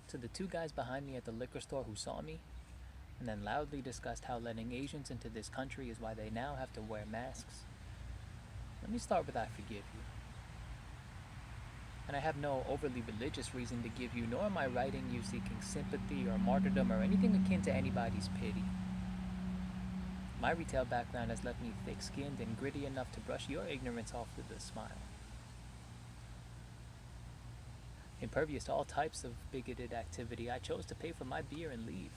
To the two guys behind me at the liquor store who saw me, and then loudly discussed how letting Asians into this country is why they now have to wear masks, let me start with I forgive you. And I have no overly religious reason to give you, nor am I writing you seeking sympathy or martyrdom or anything akin to anybody's pity. My retail background has left me thick-skinned and gritty enough to brush your ignorance off with a smile. Impervious to all types of bigoted activity, I chose to pay for my beer and leave.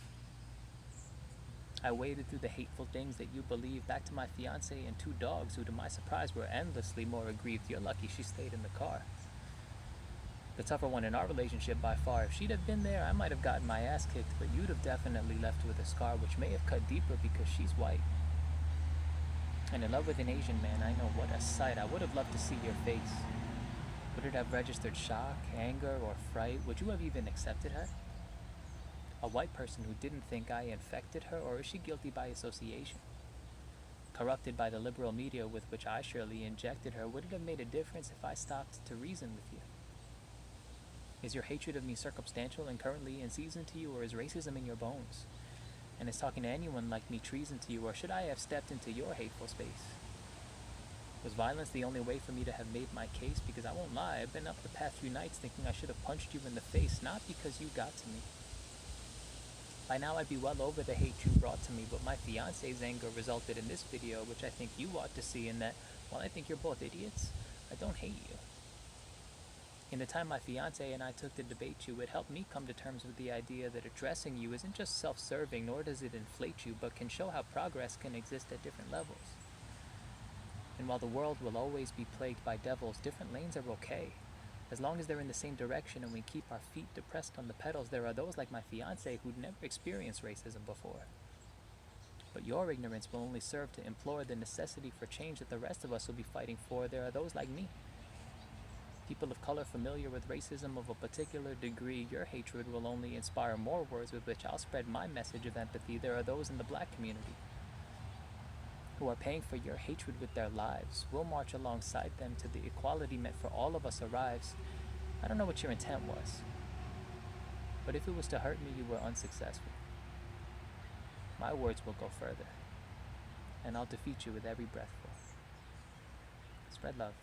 I waded through the hateful things that you believe back to my fiance and two dogs who, to my surprise, were endlessly more aggrieved. You're lucky she stayed in the car. The tougher one in our relationship by far. If she'd have been there, I might have gotten my ass kicked, but you'd have definitely left with a scar which may have cut deeper because she's white. And in love with an Asian man, I know what a sight. I would have loved to see your face. Would it have registered shock, anger, or fright? Would you have even accepted her? A white person who didn't think I infected her, or is she guilty by association? Corrupted by the liberal media with which I surely injected her, would it have made a difference if I stopped to reason with you? Is your hatred of me circumstantial and currently in season to you, or is racism in your bones? And is talking to anyone like me treason to you, or should I have stepped into your hateful space? Was violence the only way for me to have made my case? Because I won't lie, I've been up the past few nights thinking I should have punched you in the face, not because you got to me. By now I'd be well over the hate you brought to me, but my fiance's anger resulted in this video, which I think you ought to see, in that while I think you're both idiots, I don't hate you. In the time my fiance and I took to debate you, it helped me come to terms with the idea that addressing you isn't just self-serving, nor does it inflate you, but can show how progress can exist at different levels. And while the world will always be plagued by devils, different lanes are okay. As long as they're in the same direction and we keep our feet depressed on the pedals, there are those like my fiance who'd never experienced racism before. But your ignorance will only serve to implore the necessity for change that the rest of us will be fighting for. There are those like me. People of color familiar with racism of a particular degree. Your hatred will only inspire more words with which I'll spread my message of empathy. There are those in the black community who are paying for your hatred with their lives. We'll march alongside them till the equality meant for all of us arrives. I don't know what your intent was, but if it was to hurt me, you were unsuccessful. My words will go further, and I'll defeat you with every breathful. Spread love.